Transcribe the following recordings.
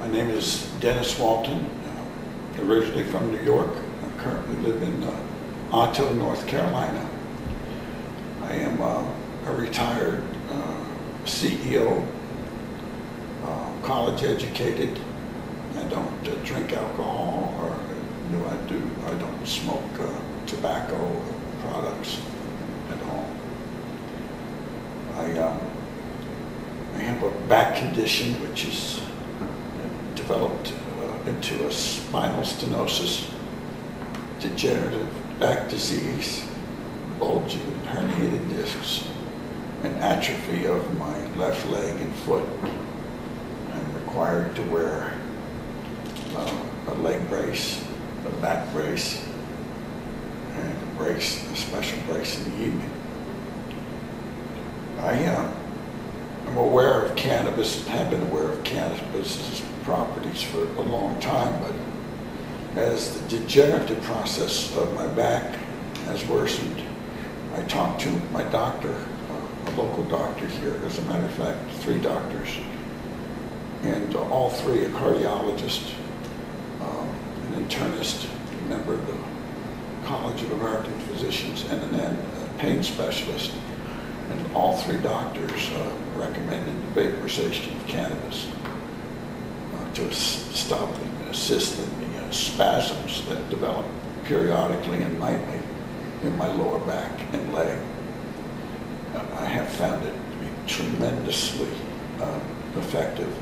My name is Dennis Walton, originally from New York. I currently live in Otto, North Carolina. I am a retired CEO, college educated. I don't drink alcohol, or I don't smoke tobacco products at all. I have a back condition which is developed into a spinal stenosis, degenerative back disease, bulging and herniated discs, and atrophy of my left leg and foot. I'm required to wear a leg brace, a back brace, and a special brace in the evening. I'm aware of cannabis, have been aware of cannabis's properties for a long time, but as the degenerative process of my back has worsened, I talked to my doctor, a local doctor here, as a matter of fact, 3 doctors, and all 3 a cardiologist, an internist, a member of the College of American Physicians, and then a pain specialist. And all 3 doctors recommended vaporization of cannabis to stop and assist in the spasms that develop periodically and nightly in my lower back and leg. I have found it to be tremendously effective,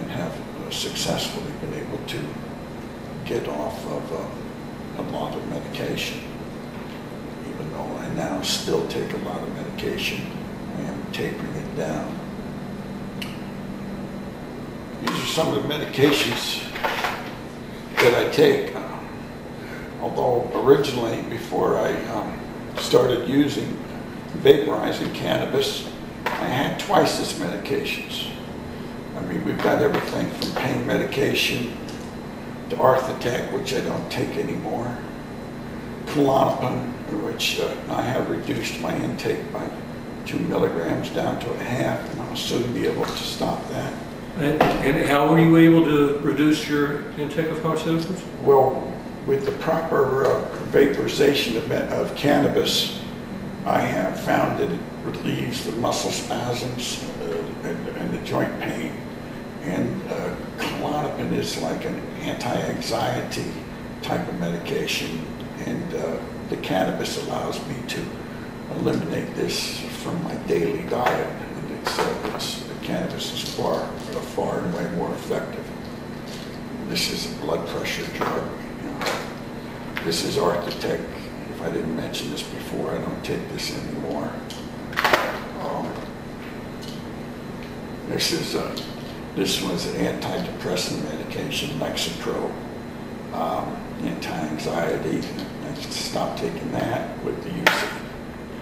and have successfully been able to get off of a lot of medication. Even though I now still take a lot of medication, I am tapering it down. These are some of the medications that I take. Although originally, before I started vaporizing cannabis, I had twice as medications. I mean, we've got everything from pain medication to Arthitec, which I don't take anymore, Klonopin, which I have reduced my intake by 2 milligrams down to 1/2, and I'll soon be able to stop that. And how were you able to reduce your intake of pharmaceuticals? Well, with the proper vaporization of cannabis, I have found that it relieves the muscle spasms and the joint pain. And Klonopin is like an anti-anxiety type of medication, and the cannabis allows me to eliminate this from my daily diet. And the cannabis is far and way more effective. This is a blood pressure drug. This is Arthitec. If I didn't mention this before, I don't take this anymore. This was an antidepressant medication, Lexapro, anti-anxiety. I stopped taking that with the use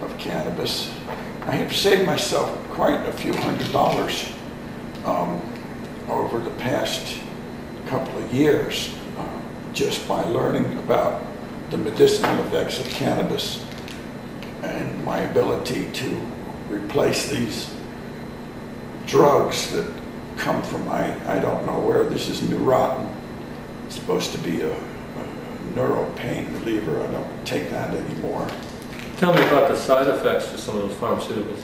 of cannabis. I have saved myself quite a few $100s over the past couple of years just by learning about the medicinal effects of cannabis and my ability to replace these drugs that come from I don't know where. This is Neurontin. It's supposed to be a neuro pain reliever. I don't take that anymore. Tell me about the side effects of some of those pharmaceuticals.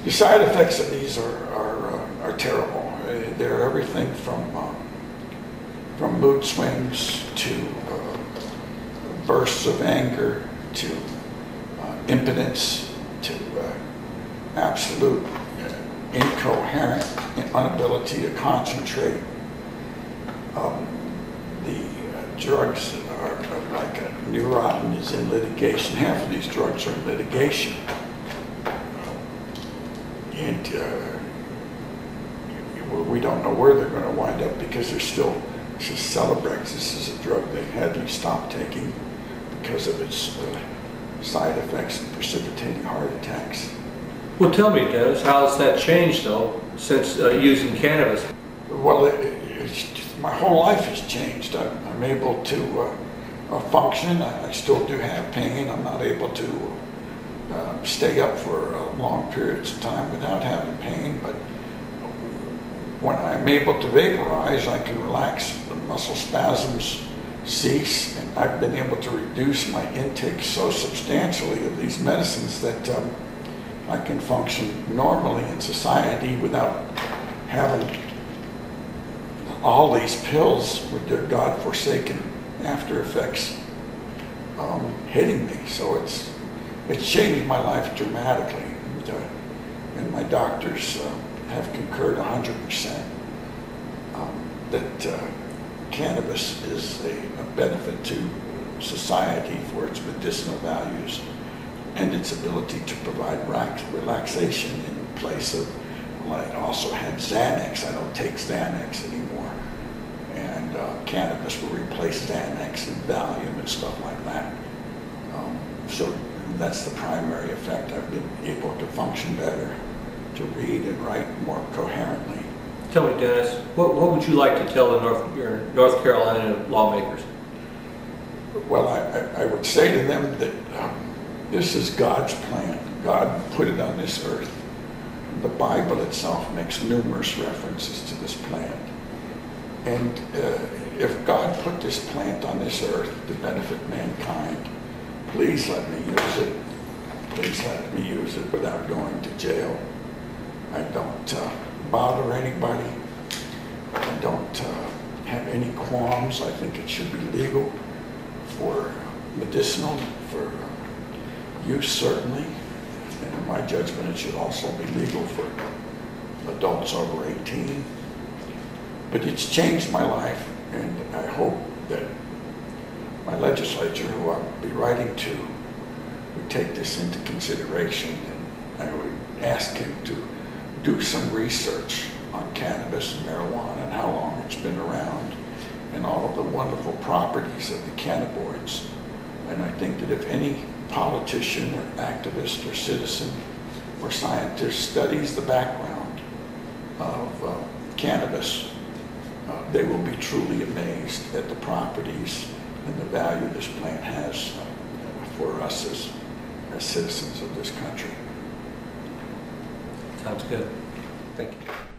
The side effects of these are terrible. They're everything from mood swings to bursts of anger to impotence to absolute incoherent inability to concentrate. The drugs are like Neurontin is in litigation. Half of these drugs are in litigation. And we don't know where they're going to wind up because this is Celebrex. This is a drug they had to stop taking because of its side effects and precipitating heart attacks. Well, tell me, Dennis, how has that changed, though, since using cannabis? Well, my whole life has changed. I'm able to function. I still do have pain. I'm not able to stay up for long periods of time without having pain, but when I'm able to vaporize, I can relax, the muscle spasms cease, and I've been able to reduce my intake so substantially of these medicines that I can function normally in society without having all these pills with their God-forsaken after effects hitting me. So it's changed my life dramatically, and my doctors have concurred 100% that cannabis is a benefit to society for its medicinal values and its ability to provide relaxation in place of, well, I also had Xanax. I don't take Xanax anymore. And cannabis will replace Xanax and Valium and stuff like that. So that's the primary effect. I've been able to function better, to read and write more coherently. Tell me, Dennis, what would you like to tell your North Carolina lawmakers? Well, I would say to them that this is God's plan. God put it on this earth. The Bible itself makes numerous references to this plant. And if God put this plant on this earth to benefit mankind, please let me use it. Please let me use it without going to jail. I don't bother anybody. I don't have any qualms. I think it should be legal for medicinal, for use certainly. And in my judgment, it should also be legal for adults over 18. But it's changed my life, and I hope that my legislature, who I'll be writing to, would take this into consideration. And I would ask him to do some research on cannabis and marijuana and how long it's been around and all of the wonderful properties of the cannabinoids. And I think that if any politician or activist or citizen or scientist studies the background of cannabis, they will be truly amazed at the properties and the value this plant has for us as citizens of this country. Sounds good. Thank you.